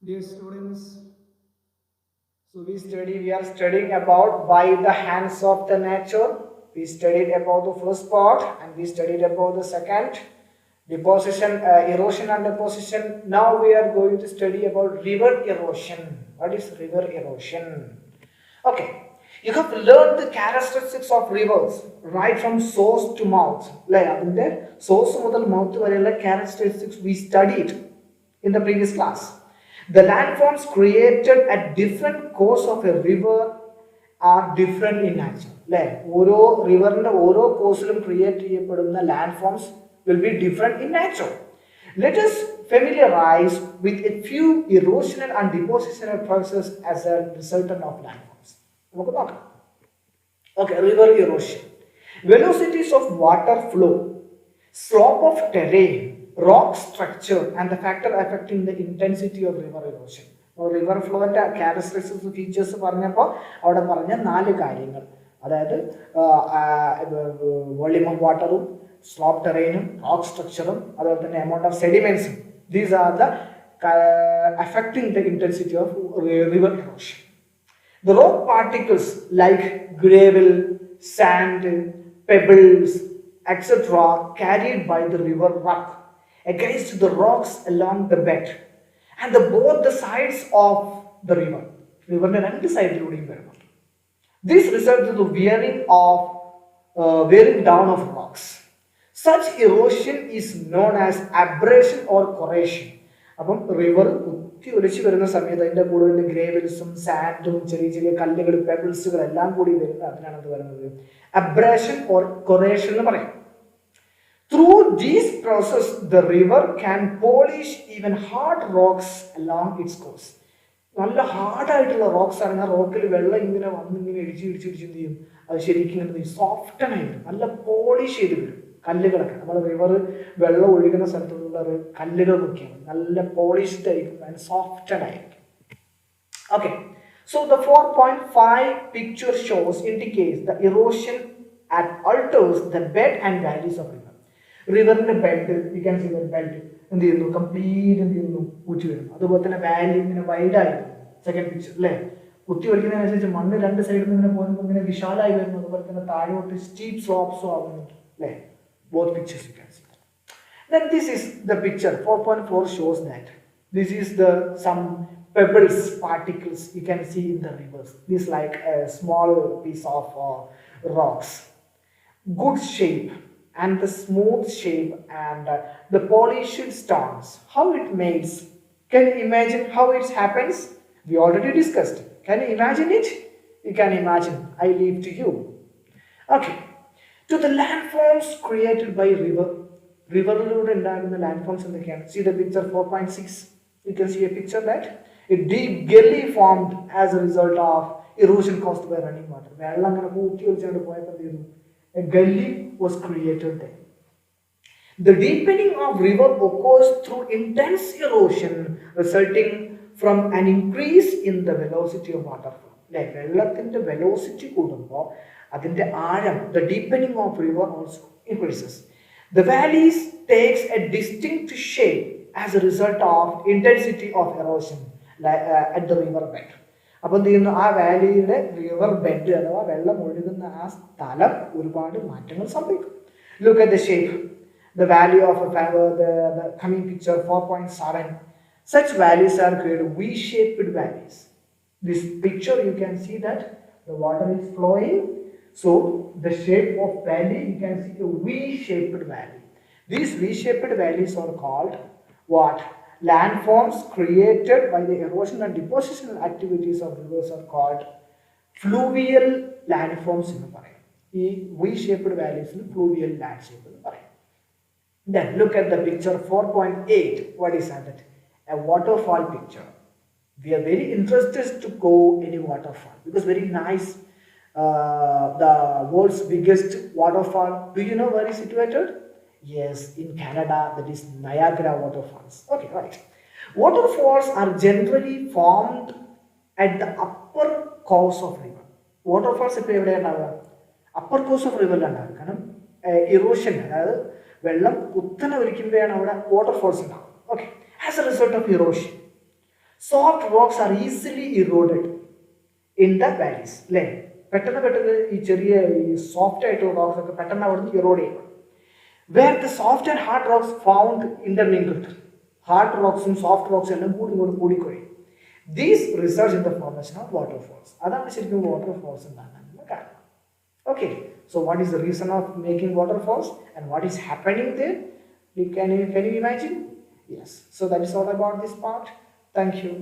Dear students, we are studying about by the hands of the nature. We studied about the first part and we studied about the second, deposition, erosion and deposition. Now we are going to study about river erosion. What is river erosion? Okay, you have learned the characteristics of rivers right from source to mouth. Like source to mouth characteristics we studied in the previous class. The landforms created at different course of a river are different in nature. Like river and course create landforms will be different in nature. Let us familiarize with a few erosional and depositional processes as a resultant of landforms. Okay, river erosion. Velocities of water flow, slope of terrain, rock structure, and the factor affecting the intensity of river erosion. River ഫ്ലോന്റെ characteristics features പറഞ്ഞപ്പോൾ അവിടെ പറഞ്ഞ 4 കാര്യങ്ങൾ, അതായത് volume of വാട്ടറും, slope ടെറൈനും, rock സ്ട്രക്ചറും, അതുപോലെ തന്നെ എമൗണ്ട് ഓഫ് സെഡിമെന്റ്സും. These are the affecting the intensity of river erosion. The rock particles like gravel, sand, pebbles, etc. carried by the river rock against the rocks along the bed and both the sides of the river. River രണ്ട് സൈഡിലൂടെയും വരണം. This results in the wearing down of rocks. Such erosion is known as abrasion or corrosion. അപ്പം river കുത്തി ഒലിച്ച് വരുന്ന സമയത്ത് അതിൻ്റെ കൂടെ ഗ്രേവൽസും സാൻഡും ചെറിയ ചെറിയ കല്ലുകൾ പെബിൾസുകൾ എല്ലാം കൂടി വരുന്നത് അതിനാണ് അത് വരുന്നത് അബ്രാഷൻ ഓർ കൊറേഷൻ എന്ന് പറയും. Through this process, the river can polish even hard rocks along its course. നല്ല ഹാർഡായിട്ടുള്ള റോക്സ് ആണെങ്കിൽ ആ റോക്കിൽ വെള്ളം ഇങ്ങനെ വന്നിങ്ങനെ ഇടിച്ച് എന്ത് ചെയ്യും, അത് ശരിക്കും ഇങ്ങനെ സോഫ്റ്റനായി വരും, നല്ല പോളിഷ് ചെയ്ത് വരും. കല്ലുകളൊക്കെ നമ്മൾ റിവർ വെള്ളം ഒഴുകുന്ന സ്ഥലത്തുള്ള കല്ലുകൾ നോക്കിയാണ് നല്ല പോളിഷ്ഡ് ആയിരിക്കും, അതിന് സോഫ്റ്റഡ് ആയിരിക്കും. Okay, so the 4.5 picture shows indicates the erosion at alters the bed and valleys of river. റിവറിന്റെ bed, you can see the bed എന്ത് ചെയ്യുന്നു, കംപ്ലീറ്റ് എന്ത് ചെയ്യുന്നു, ഊറ്റി വരുന്നു. അതുപോലെ തന്നെ വാലി ഇങ്ങനെ വൈഡായിരുന്നു. സെക്കൻഡ് പിക്ചർ അല്ലേ, കുത്തി വലിക്കുന്നതിനനുസരിച്ച് മണ്ണ് രണ്ട് സൈഡിൽ നിന്ന് ഇങ്ങനെ പോകുമ്പോൾ ഇങ്ങനെ വിശാലമായി വരുന്നു. അതുപോലെ തന്നെ താഴോട്ട് സ്റ്റീപ്പ് സ്ലോപ്സും ആവുന്നുണ്ട് അല്ലേ. Both pictures you can see. Then this is the picture 4.4 shows that this is the some pebbles particles you can see in the rivers. This like a small piece of rocks, good shape and the smooth shape and the polished stones. How it makes? Can you imagine how it happens? We already discussed. Can you imagine it? You can imagine. I leave to you. Okay. To the landforms created by riverlode ഉണ്ടാകുന്ന landforms എന്തൊക്കെയാണ്? See the picture 4.6. You can see a picture that a deep gully formed as a result of erosion caused by running water. വെള്ളം അങ്ങനെ കൂട്ടി ഒലിച്ചുകൊണ്ട് പോയപ്പോൾ എന്ത് ചെയ്തു, a gully was created there. The deepening of river occurs through intense erosion resulting from an increase in the velocity of water flow. Like വെള്ളത്തിന്റെ velocity കൂടുമ്പോൾ അതിന്റെ ആഴം, the deepening of river also increases. The valleys takes a distinct shape as a result of intensity of erosion at the river bed. അപ്പോൾ എന്ത് ചെയ്യുന്നു, ആ വാലിയുടെ river bed അഥവാ വെള്ളം ഒഴുകുന്ന ആ സ്ഥലം ഒരുപാട് മാറ്റങ്ങൾ സംഭവിക്കും. Look at the shape, the valley of the coming picture 4.7. Such valleys are created V-shaped valleys. This picture you can see that the water is flowing. So the shape of valley, you can see a V-shaped valley. These V-shaped valleys are called what? Landforms created by the erosion and depositional activities of rivers are called fluvial landforms എന്ന് പറയും. ഈ V-shaped valleys fluvial landscape എന്ന് പറയും. Then look at the picture 4.8. What is that? A waterfall picture. We are very interested to go any waterfall because very nice. The world's biggest waterfall. Do you know where is situated? Yes, in Canada, that is Niagara waterfalls. Okay, right. Waterfalls are generally formed at the upper course of river. Waterfalls ഇപ്പോൾ എവിടെയാണ് ഉണ്ടാവുക? Upper course of റിവറിലാണ്. കാരണം erosion, അതായത് വെള്ളം കുത്തനെ ഒലിക്കുമ്പോഴാണ് അവിടെ വാട്ടർഫോൾസ് ഉണ്ടാവുക. Okay, as a result of erosion. Soft rocks are easily eroded in the valleys അല്ലേ? പെട്ടെന്ന് പെട്ടെന്ന് ഈ ചെറിയ ഈ സോഫ്റ്റ് ആയിട്ടുള്ള റോക്സ് ഒക്കെ പെട്ടെന്ന് അവിടെ നിന്ന് ഇറോഡ് ചെയ്യും. Where the soft and hard rocks found intermingled, hard റോക്സും സോഫ്റ്റ് റോക്സും എല്ലാം കൂടി ഇങ്ങോട്ട് കൂടിക്കൊഴിയും. These results in the formation of waterfalls. അതാണ് ശരിക്കും വാട്ടർഫോൾസ് ഉണ്ടാകാനുള്ള കാരണം. Okay, so what is the reason of making waterfalls and what is happening there? Can you imagine? Yes. So that is all about this part. Thank you.